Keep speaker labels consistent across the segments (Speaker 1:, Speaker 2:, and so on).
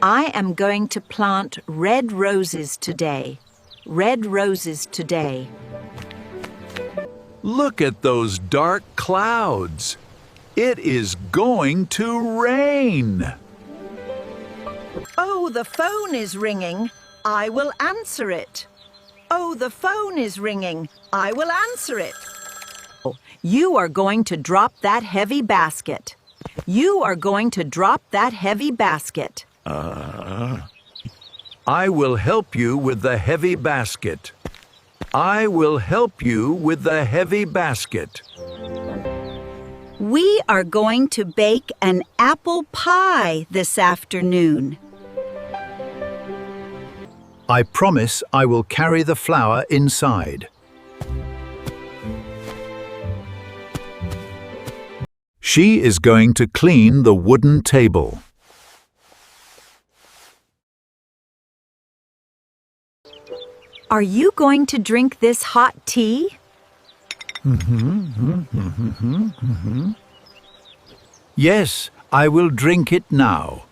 Speaker 1: I am going to plant red roses today. Red roses today.
Speaker 2: Look at those dark clouds. It is going to rain.
Speaker 1: Oh, the phone is ringing. I will answer it. Oh, the phone is ringing. I will answer it. You are going to drop that heavy basket. You are going to drop that heavy basket.
Speaker 2: I will help you with the heavy basket. I will help you with the heavy basket.
Speaker 1: We are going to bake an apple pie this afternoon.
Speaker 3: I promise I will carry the flour inside. She is going to clean the wooden table.
Speaker 1: Are you going to drink this hot tea?
Speaker 3: Yes, I will drink it now.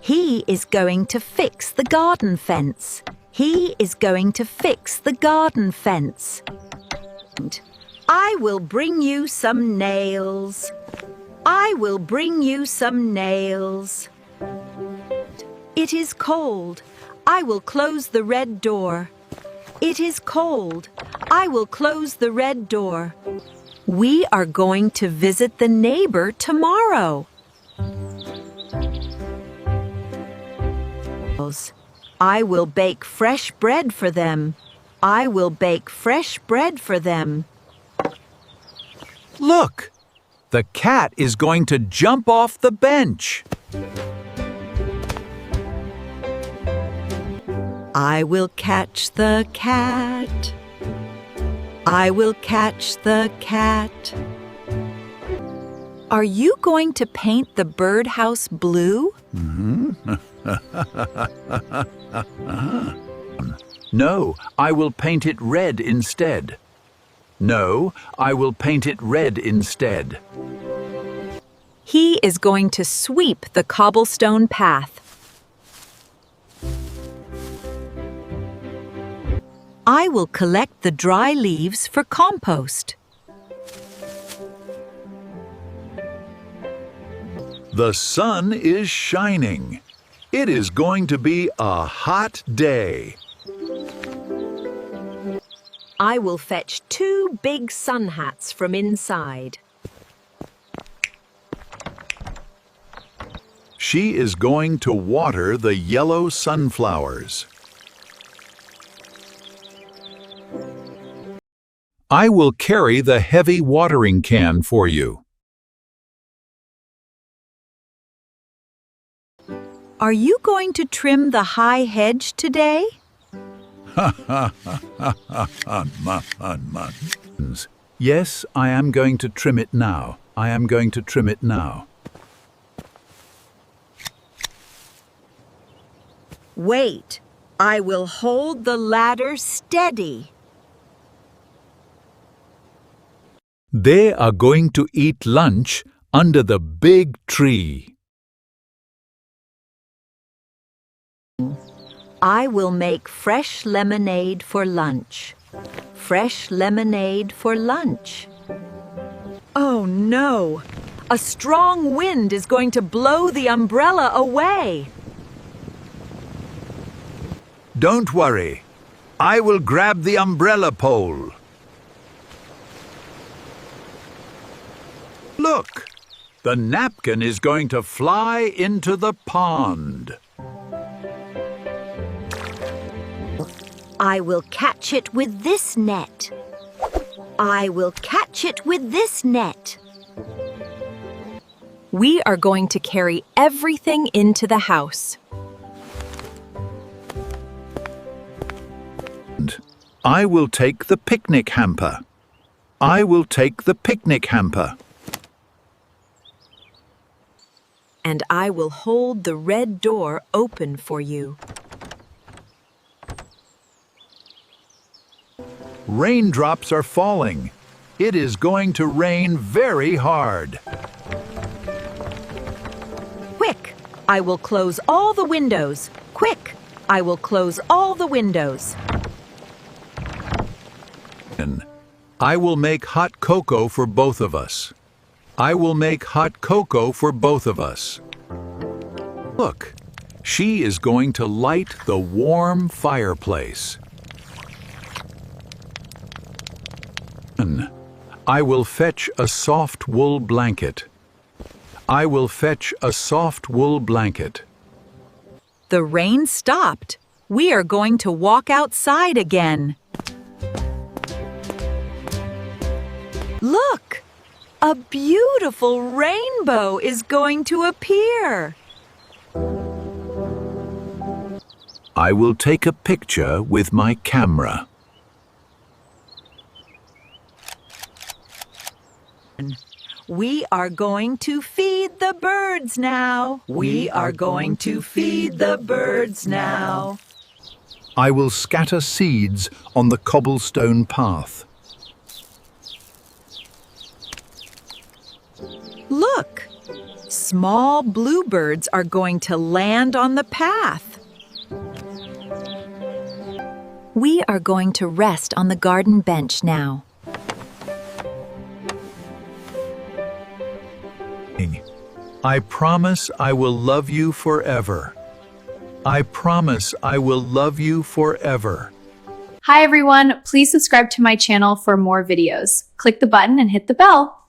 Speaker 1: He is going to fix the garden fence. He is going to fix the garden fence. I will bring you some nails. I will bring you some nails. It is cold. I will close the red door. It is cold. I will close the red door. We are going to visit the neighbor tomorrow. I will bake fresh bread for them. I will bake fresh bread for them.
Speaker 3: Look! The cat is going to jump off the bench.
Speaker 1: I will catch the cat. I will catch the cat. Are you going to paint the birdhouse blue?
Speaker 3: No, I will paint it red instead. No, I will paint it red instead.
Speaker 1: He is going to sweep the cobblestone path. I will collect the dry leaves for compost.
Speaker 2: The sun is shining. It is going to be a hot day.
Speaker 1: I will fetch 2 big sun hats from inside.
Speaker 2: She is going to water the yellow sunflowers.
Speaker 3: I will carry the heavy watering can for you.
Speaker 1: Are you going to trim the high hedge today?
Speaker 3: Yes, I am going to trim it now. I am going to trim it now.
Speaker 1: Wait, I will hold the ladder steady.
Speaker 3: They are going to eat lunch under the big tree.
Speaker 1: I will make fresh lemonade for lunch. Fresh lemonade for lunch. Oh no! A strong wind is going to blow the umbrella away.
Speaker 2: Don't worry. I will grab the umbrella pole. Look! The napkin is going to fly into the pond.
Speaker 1: I will catch it with this net. I will catch it with this net. We are going to carry everything into the house.
Speaker 3: I will take the picnic hamper. I will take the picnic hamper.
Speaker 1: And I will hold the red door open for you.
Speaker 2: Raindrops are falling.
Speaker 3: It is going to rain very hard.
Speaker 1: Quick, I will close all the windows. Quick, I will close all the windows.
Speaker 3: I will make hot cocoa for both of us. I will make hot cocoa for both of us. Look, she is going to light the warm fireplace. I will fetch a soft wool blanket. I will fetch a soft wool blanket.
Speaker 1: The rain stopped. We are going to walk outside again. Look! A beautiful rainbow is going to appear.
Speaker 3: I will take a picture with my camera.
Speaker 1: We are going to feed the birds now. We are going to feed the birds now.
Speaker 3: I will scatter seeds on the cobblestone path.
Speaker 1: Look! Small bluebirds are going to land on the path. We are going to rest on the garden bench now.
Speaker 3: I promise I will love you forever. I promise I will love you forever.
Speaker 4: Hi everyone, please subscribe to my channel for more videos. Click the button and hit the bell.